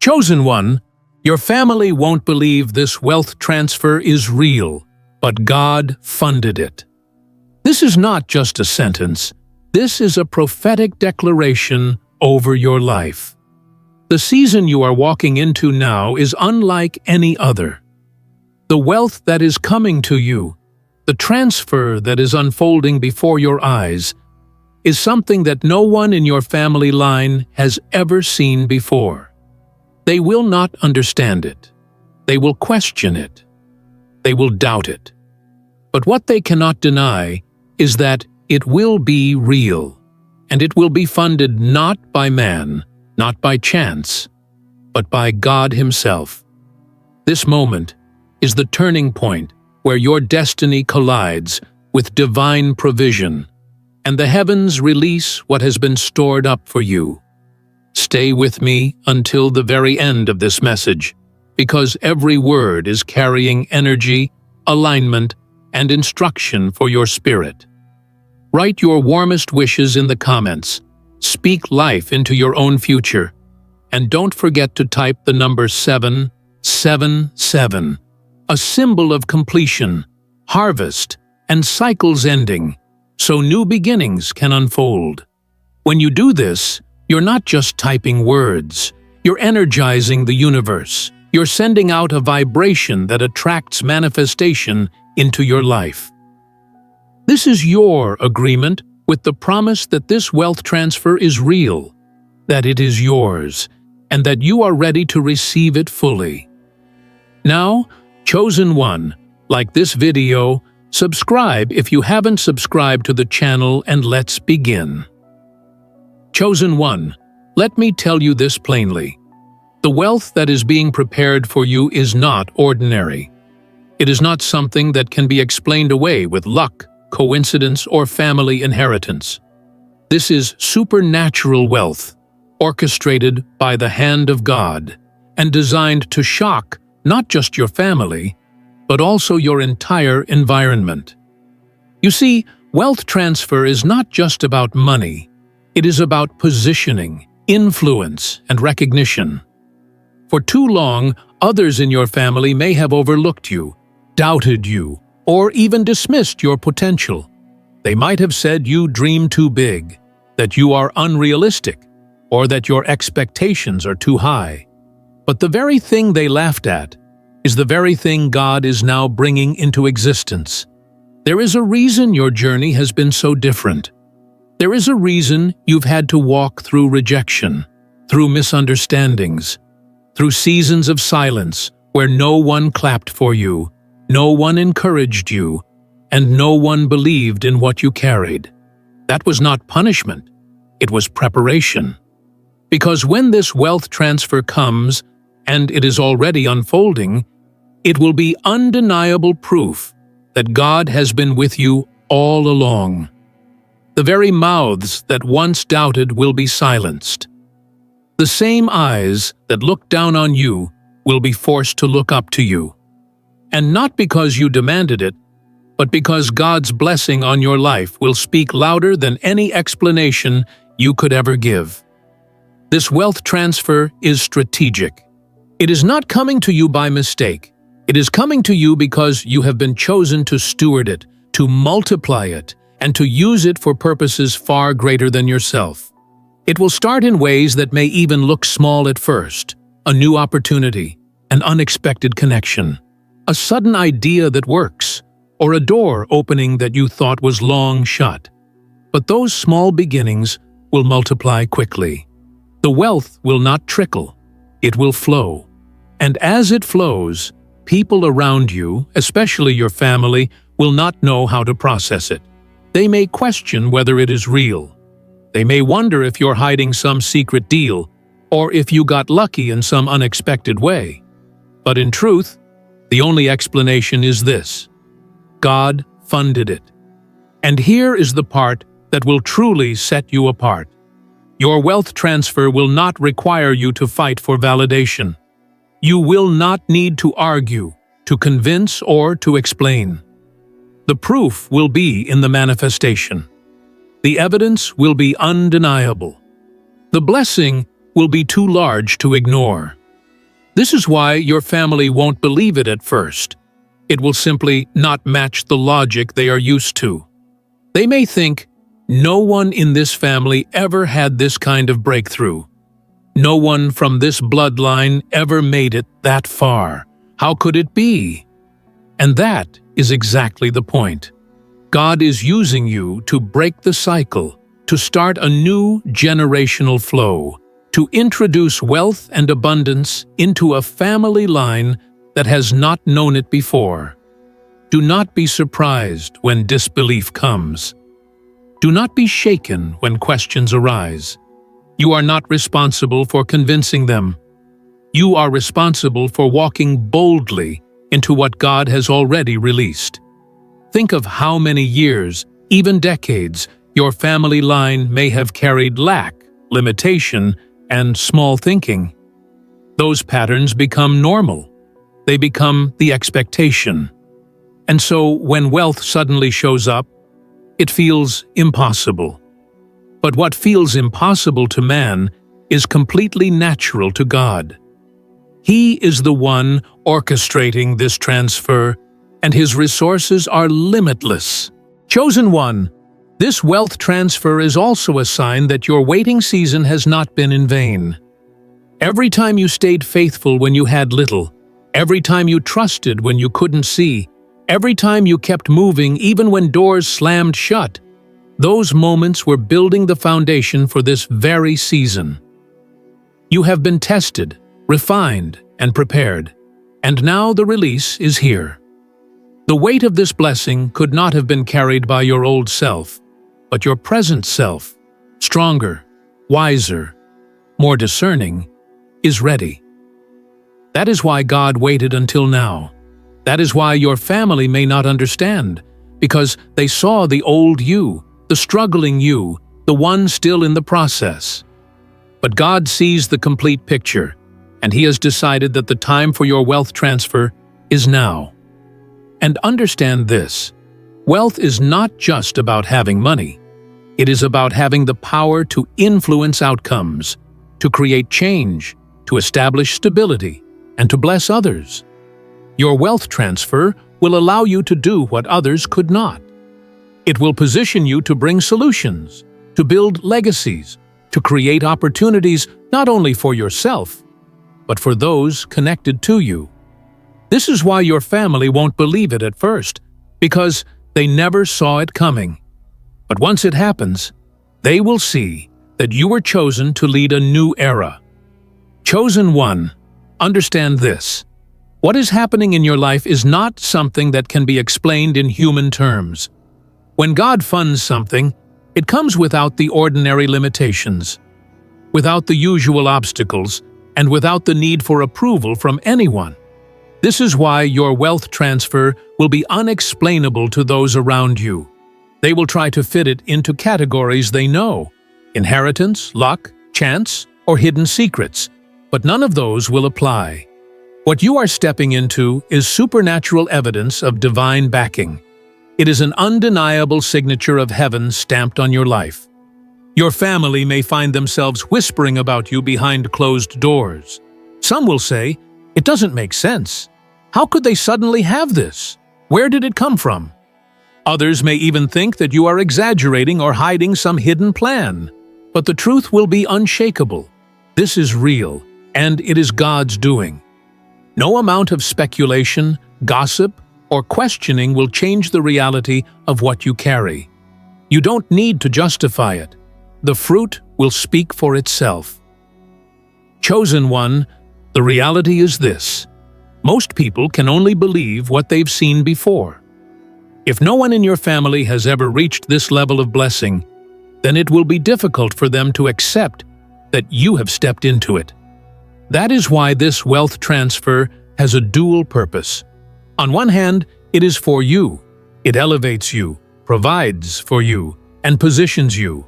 Chosen one, your family won't believe this wealth transfer is real, but God funded it. This is not just a sentence. This is a prophetic declaration over your life. The season you are walking into now is unlike any other. The wealth that is coming to you, the transfer that is unfolding before your eyes, is something that no one in your family line has ever seen before. They will not understand it. They will question it. They will doubt it. But what they cannot deny is that it will be real, and it will be funded not by man, not by chance, but by God Himself. This moment is the turning point where your destiny collides with divine provision, and the heavens release what has been stored up for you. Stay with me until the very end of this message, because every word is carrying energy, alignment, and instruction for your spirit. Write your warmest wishes in the comments, speak life into your own future, and don't forget to type the number 777, a symbol of completion, harvest, and cycles ending, so new beginnings can unfold. When you do this, you're not just typing words, you're energizing the universe. You're sending out a vibration that attracts manifestation into your life. This is your agreement with the promise that this wealth transfer is real, that it is yours, and that you are ready to receive it fully. Now, chosen one, like this video, subscribe if you haven't subscribed to the channel, and let's begin. Chosen one, let me tell you this plainly. The wealth that is being prepared for you is not ordinary. It is not something that can be explained away with luck, coincidence, or family inheritance. This is supernatural wealth, orchestrated by the hand of God, and designed to shock not just your family, but also your entire environment. You see, wealth transfer is not just about money. It is about positioning, influence, and recognition. For too long, others in your family may have overlooked you, doubted you, or even dismissed your potential. They might have said you dream too big, that you are unrealistic, or that your expectations are too high. But the very thing they laughed at is the very thing God is now bringing into existence. There is a reason your journey has been so different. There is a reason you've had to walk through rejection, through misunderstandings, through seasons of silence where no one clapped for you, no one encouraged you, and no one believed in what you carried. That was not punishment, it was preparation. Because when this wealth transfer comes, and it is already unfolding, it will be undeniable proof that God has been with you all along. The very mouths that once doubted will be silenced. The same eyes that looked down on you will be forced to look up to you. And not because you demanded it, but because God's blessing on your life will speak louder than any explanation you could ever give. This wealth transfer is strategic. It is not coming to you by mistake. It is coming to you because you have been chosen to steward it, to multiply it, and to use it for purposes far greater than yourself. It will start in ways that may even look small at first: a new opportunity, an unexpected connection, a sudden idea that works, or a door opening that you thought was long shut. But those small beginnings will multiply quickly. The wealth will not trickle, it will flow. And as it flows, people around you, especially your family, will not know how to process it. They may question whether it is real. They may wonder if you're hiding some secret deal, or if you got lucky in some unexpected way. But in truth, the only explanation is this: God funded it. And here is the part that will truly set you apart. Your wealth transfer will not require you to fight for validation. You will not need to argue, to convince, or to explain. The proof will be in the manifestation. The evidence will be undeniable. The blessing will be too large to ignore. This is why your family won't believe it at first. It will simply not match the logic they are used to. They may think, no one in this family ever had this kind of breakthrough. No one from this bloodline ever made it that far. How could it be? And that is exactly the point. God is using you to break the cycle, to start a new generational flow, to introduce wealth and abundance into a family line that has not known it before. Do not be surprised when disbelief comes. Do not be shaken when questions arise. You are not responsible for convincing them. You are responsible for walking boldly into what God has already released. Think of how many years, even decades, your family line may have carried lack, limitation, and small thinking. Those patterns become normal. They become the expectation. And so when wealth suddenly shows up, it feels impossible. But what feels impossible to man is completely natural to God. He is the one orchestrating this transfer, and His resources are limitless. Chosen one, this wealth transfer is also a sign that your waiting season has not been in vain. Every time you stayed faithful when you had little, every time you trusted when you couldn't see, every time you kept moving even when doors slammed shut, those moments were building the foundation for this very season. You have been tested, refined, and prepared, and now the release is here. The weight of this blessing could not have been carried by your old self, but your present self, stronger, wiser, more discerning, is ready. That is why God waited until now. That is why your family may not understand, because they saw the old you, the struggling you, the one still in the process. But God sees the complete picture, and He has decided that the time for your wealth transfer is now. And understand this, wealth is not just about having money. It is about having the power to influence outcomes, to create change, to establish stability, and to bless others. Your wealth transfer will allow you to do what others could not. It will position you to bring solutions, to build legacies, to create opportunities not only for yourself, but for those connected to you. This is why your family won't believe it at first, because they never saw it coming. But once it happens, they will see that you were chosen to lead a new era. Chosen one, understand this. What is happening in your life is not something that can be explained in human terms. When God funds something, it comes without the ordinary limitations, without the usual obstacles, and without the need for approval from anyone. This is why your wealth transfer will be unexplainable to those around you. They will try to fit it into categories they know: inheritance, luck, chance, or hidden secrets, but none of those will apply. What you are stepping into is supernatural evidence of divine backing. It is an undeniable signature of heaven stamped on your life. Your family may find themselves whispering about you behind closed doors. Some will say, "It doesn't make sense. How could they suddenly have this? Where did it come from?" Others may even think that you are exaggerating or hiding some hidden plan. But the truth will be unshakable. This is real, and it is God's doing. No amount of speculation, gossip, or questioning will change the reality of what you carry. You don't need to justify it. The fruit will speak for itself. Chosen one, the reality is this: most people can only believe what they've seen before. If no one in your family has ever reached this level of blessing, then it will be difficult for them to accept that you have stepped into it. That is why this wealth transfer has a dual purpose. On one hand, it is for you. It elevates you, provides for you, and positions you.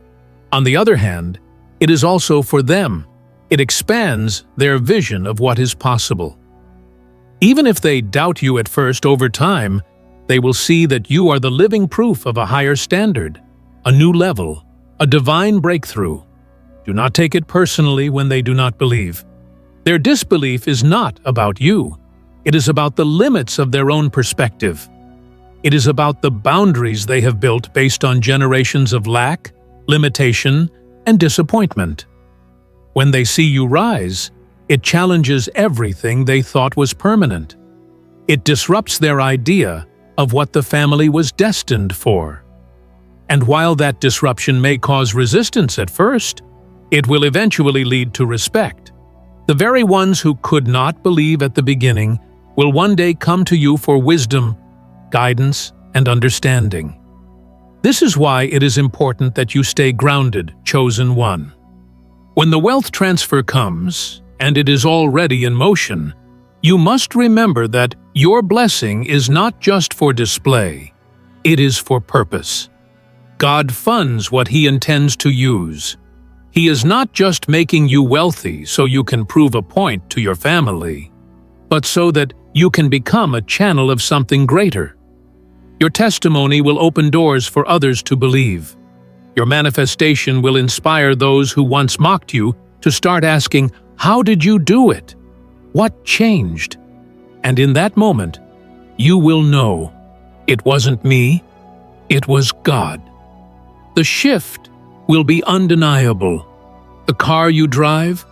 On the other hand, it is also for them. It expands their vision of what is possible. Even if they doubt you at first, over time, they will see that you are the living proof of a higher standard, a new level, a divine breakthrough. Do not take it personally when they do not believe. Their disbelief is not about you. It is about the limits of their own perspective. It is about the boundaries they have built based on generations of lack, limitation, and disappointment. When they see you rise, it challenges everything they thought was permanent. It disrupts their idea of what the family was destined for. And while that disruption may cause resistance at first, it will eventually lead to respect. The very ones who could not believe at the beginning will one day come to you for wisdom, guidance, and understanding. This is why it is important that you stay grounded, chosen one. When the wealth transfer comes, and it is already in motion, you must remember that your blessing is not just for display, it is for purpose. God funds what He intends to use. He is not just making you wealthy so you can prove a point to your family, but so that you can become a channel of something greater. Your testimony will open doors for others to believe. Your manifestation will inspire those who once mocked you to start asking, "How did you do it? What changed?" And in that moment, you will know, it wasn't me, it was God. The shift will be undeniable. The car you drive,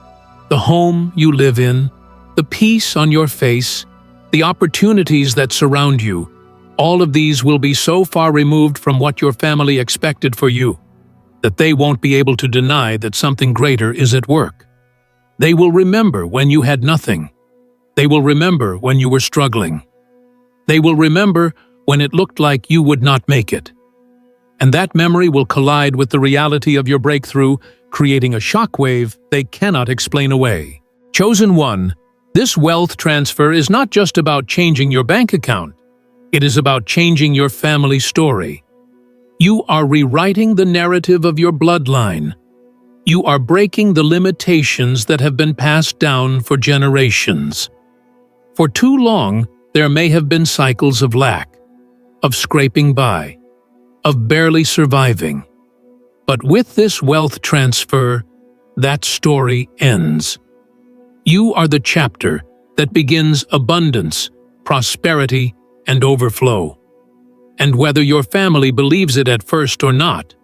the home you live in, the peace on your face, the opportunities that surround you, all of these will be so far removed from what your family expected for you that they won't be able to deny that something greater is at work. They will remember when you had nothing. They will remember when you were struggling. They will remember when it looked like you would not make it. And that memory will collide with the reality of your breakthrough, creating a shockwave they cannot explain away. Chosen one, this wealth transfer is not just about changing your bank account. It is about changing your family story. You are rewriting the narrative of your bloodline. You are breaking the limitations that have been passed down for generations. For too long, there may have been cycles of lack, of scraping by, of barely surviving. But with this wealth transfer, that story ends. You are the chapter that begins abundance, prosperity, and overflow. And whether your family believes it at first or not,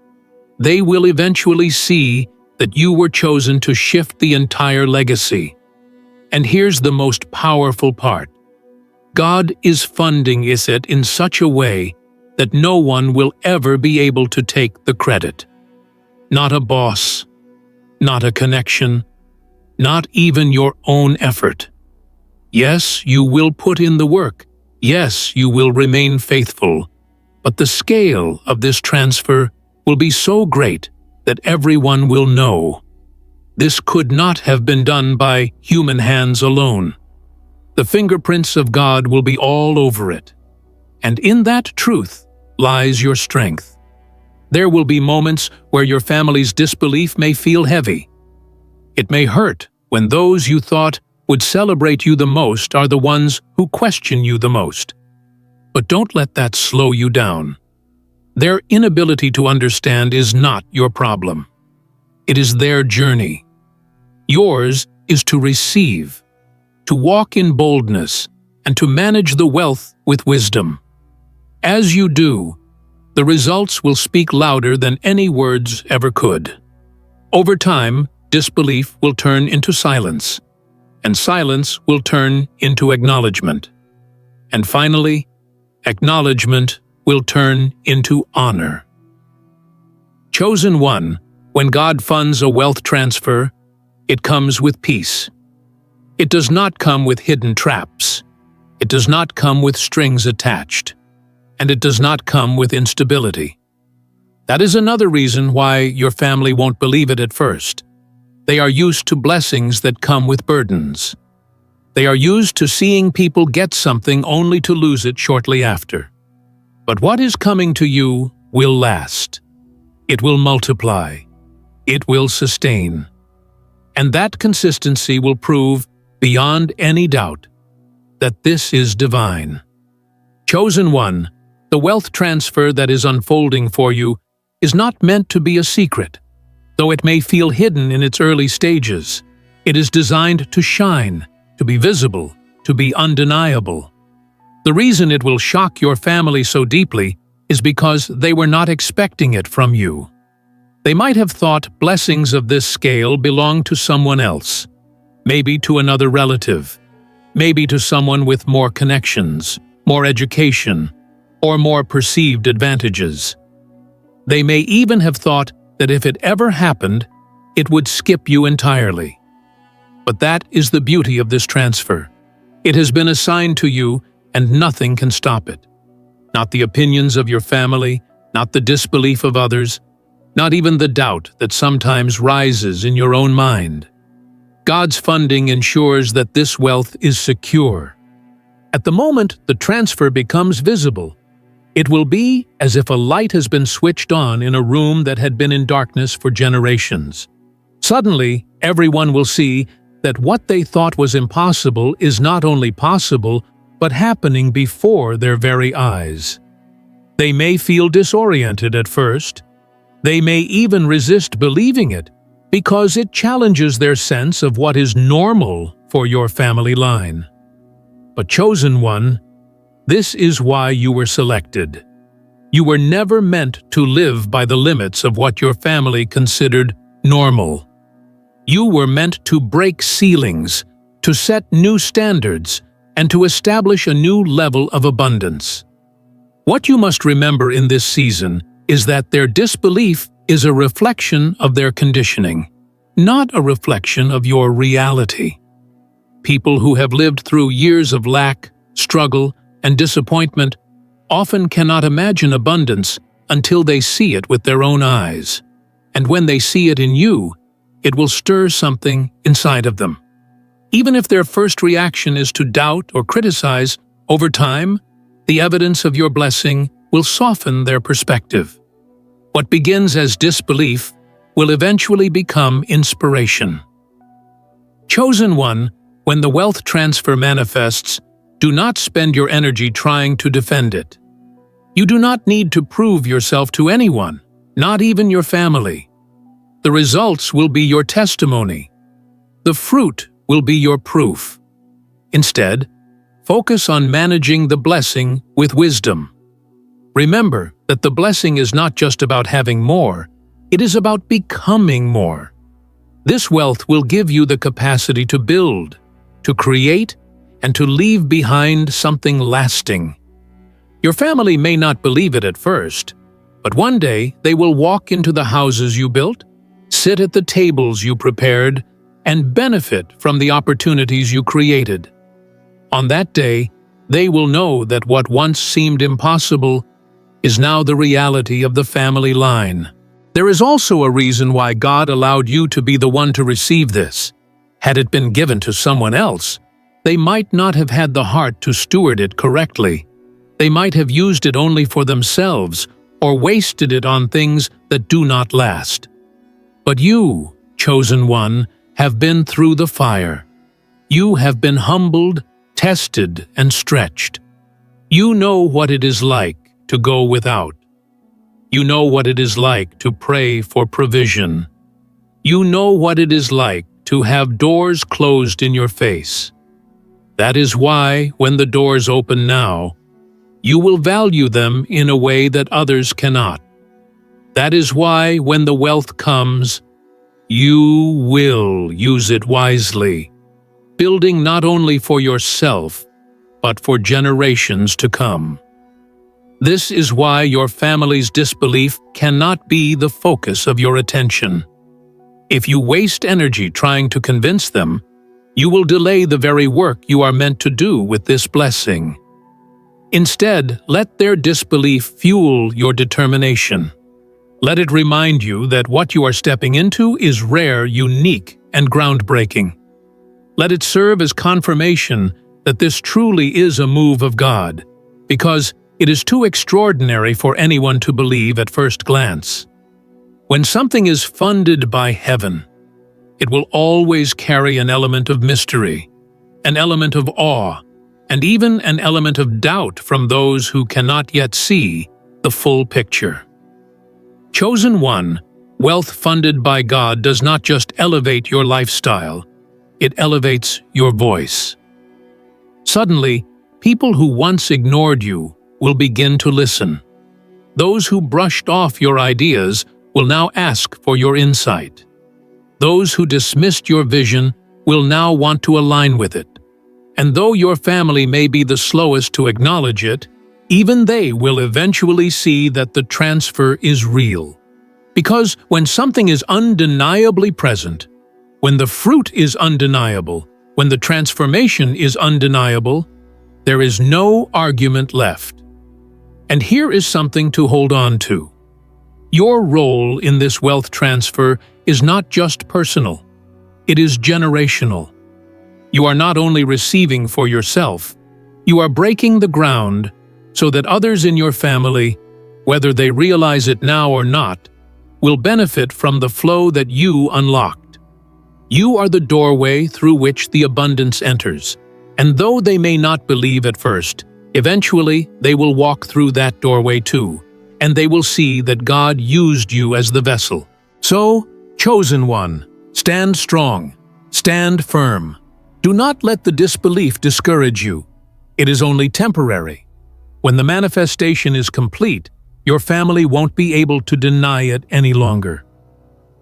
they will eventually see that you were chosen to shift the entire legacy. And here's the most powerful part. God is funding it in such a way that no one will ever be able to take the credit. Not a boss, not a connection, not even your own effort. Yes, you will put in the work. Yes, you will remain faithful. But the scale of this transfer will be so great that everyone will know. This could not have been done by human hands alone. The fingerprints of God will be all over it. And in that truth lies your strength. There will be moments where your family's disbelief may feel heavy. It may hurt when those you thought would celebrate you the most are the ones who question you the most. But don't let that slow you down. Their inability to understand is not your problem. It is their journey. Yours is to receive, to walk in boldness, and to manage the wealth with wisdom. As you do, the results will speak louder than any words ever could. Over time, disbelief will turn into silence, and silence will turn into acknowledgement. And finally, acknowledgement will turn into honor. Chosen one, when God funds a wealth transfer, it comes with peace. It does not come with hidden traps. It does not come with strings attached. And it does not come with instability. That is another reason why your family won't believe it at first. They are used to blessings that come with burdens. They are used to seeing people get something only to lose it shortly after. But what is coming to you will last. It will multiply. It will sustain. And that consistency will prove, beyond any doubt, that this is divine. Chosen one, the wealth transfer that is unfolding for you is not meant to be a secret, though it may feel hidden in its early stages. It is designed to shine, to be visible, to be undeniable. The reason it will shock your family so deeply is because they were not expecting it from you. They might have thought blessings of this scale belonged to someone else, maybe to another relative, maybe to someone with more connections, more education, or more perceived advantages. They may even have thought that if it ever happened, it would skip you entirely. But that is the beauty of this transfer. It has been assigned to you, and nothing can stop it. Not the opinions of your family, not the disbelief of others, not even the doubt that sometimes rises in your own mind. God's funding ensures that this wealth is secure. At the moment the transfer becomes visible, it will be as if a light has been switched on in a room that had been in darkness for generations. Suddenly, everyone will see that what they thought was impossible is not only possible, but happening before their very eyes. They may feel disoriented at first. They may even resist believing it, because it challenges their sense of what is normal for your family line. But chosen one, this is why you were selected. You were never meant to live by the limits of what your family considered normal. You were meant to break ceilings, to set new standards, and to establish a new level of abundance. What you must remember in this season is that their disbelief is a reflection of their conditioning, not a reflection of your reality. People who have lived through years of lack, struggle, and disappointment often cannot imagine abundance until they see it with their own eyes. And when they see it in you, it will stir something inside of them. Even if their first reaction is to doubt or criticize, over time, the evidence of your blessing will soften their perspective. What begins as disbelief will eventually become inspiration. Chosen one, when the wealth transfer manifests, do not spend your energy trying to defend it. You do not need to prove yourself to anyone, not even your family. The results will be your testimony. The fruit will be your proof. Instead, focus on managing the blessing with wisdom. Remember that the blessing is not just about having more, it is about becoming more. This wealth will give you the capacity to build, to create, and to leave behind something lasting. Your family may not believe it at first, but one day they will walk into the houses you built, sit at the tables you prepared, and benefit from the opportunities you created. On that day, they will know that what once seemed impossible is now the reality of the family line. There is also a reason why God allowed you to be the one to receive this. Had it been given to someone else, they might not have had the heart to steward it correctly. They might have used it only for themselves or wasted it on things that do not last. But you, chosen one, have been through the fire. You have been humbled, tested, and stretched. You know what it is like to go without. You know what it is like to pray for provision. You know what it is like to have doors closed in your face. That is why, when the doors open now, you will value them in a way that others cannot. That is why, when the wealth comes, you will use it wisely, building not only for yourself, but for generations to come. This is why your family's disbelief cannot be the focus of your attention. If you waste energy trying to convince them, you will delay the very work you are meant to do with this blessing. Instead, let their disbelief fuel your determination. Let it remind you that what you are stepping into is rare, unique, and groundbreaking. Let it serve as confirmation that this truly is a move of God, because it is too extraordinary for anyone to believe at first glance. When something is funded by heaven, it will always carry an element of mystery, an element of awe, and even an element of doubt from those who cannot yet see the full picture. Chosen one, wealth funded by God does not just elevate your lifestyle, it elevates your voice. Suddenly, people who once ignored you will begin to listen. Those who brushed off your ideas will now ask for your insight. Those who dismissed your vision will now want to align with it. And though your family may be the slowest to acknowledge it, even they will eventually see that the transfer is real. Because when something is undeniably present, when the fruit is undeniable, when the transformation is undeniable, there is no argument left. And here is something to hold on to. Your role in this wealth transfer is not just personal, it is generational. You are not only receiving for yourself, you are breaking the ground so that others in your family, whether they realize it now or not, will benefit from the flow that you unlocked. You are the doorway through which the abundance enters, and though they may not believe at first, eventually they will walk through that doorway too, and they will see that God used you as the vessel. So, chosen one, stand strong, stand firm. Do not let the disbelief discourage you. It is only temporary. When the manifestation is complete, your family won't be able to deny it any longer.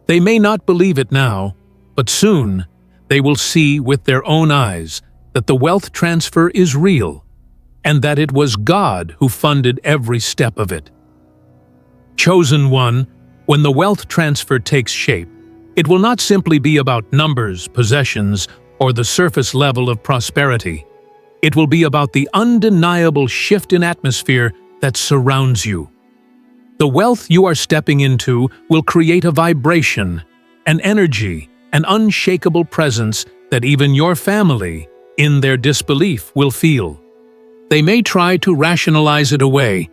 They may not believe it now, but soon they will see with their own eyes that the wealth transfer is real and that it was God who funded every step of it. Chosen one, when the wealth transfer takes shape, it will not simply be about numbers, possessions, or the surface level of prosperity. It will be about the undeniable shift in atmosphere that surrounds you. The wealth you are stepping into will create a vibration, an energy, an unshakable presence that even your family, in their disbelief, will feel. They may try to rationalize it away,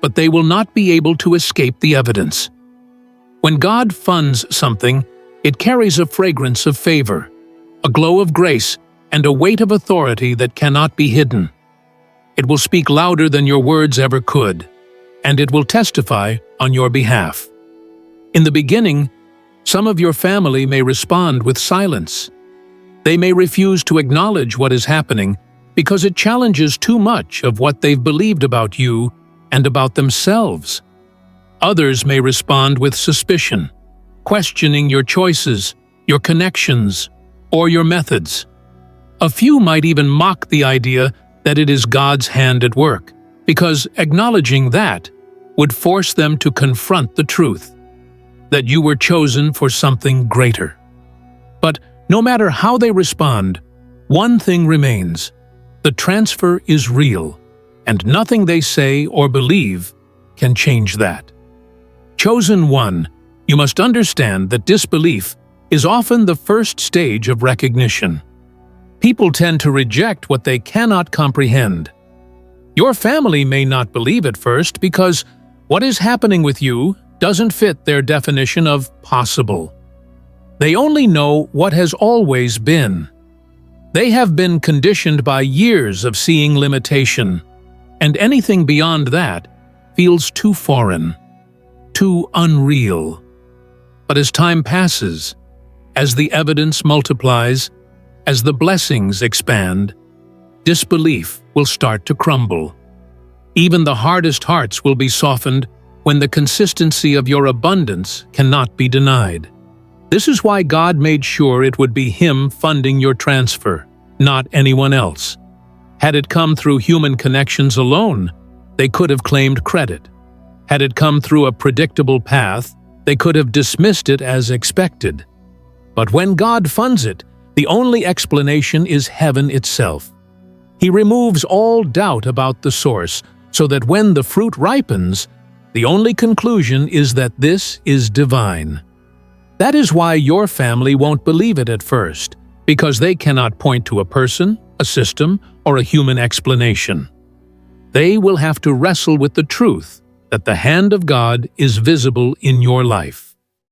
but they will not be able to escape the evidence. When God funds something, it carries a fragrance of favor, a glow of grace, and a weight of authority that cannot be hidden. It will speak louder than your words ever could, and it will testify on your behalf. In the beginning, some of your family may respond with silence. They may refuse to acknowledge what is happening because it challenges too much of what they've believed about you and about themselves. Others may respond with suspicion, questioning your choices, your connections, or your methods. A few might even mock the idea that it is God's hand at work, because acknowledging that would force them to confront the truth, that you were chosen for something greater. But no matter how they respond, one thing remains: the transfer is real, and nothing they say or believe can change that. Chosen one, you must understand that disbelief is often the first stage of recognition. People tend to reject what they cannot comprehend. Your family may not believe at first because what is happening with you doesn't fit their definition of possible. They only know what has always been. They have been conditioned by years of seeing limitation, and anything beyond that feels too foreign, too unreal. But as time passes, as the evidence multiplies, as the blessings expand, disbelief will start to crumble. Even the hardest hearts will be softened when the consistency of your abundance cannot be denied. This is why God made sure it would be Him funding your transfer, not anyone else. Had it come through human connections alone, they could have claimed credit. Had it come through a predictable path, they could have dismissed it as expected. But when God funds it, the only explanation is heaven itself. He removes all doubt about the source, so that when the fruit ripens, the only conclusion is that this is divine. That is why your family won't believe it at first, because they cannot point to a person, a system, or a human explanation. They will have to wrestle with the truth that the hand of God is visible in your life.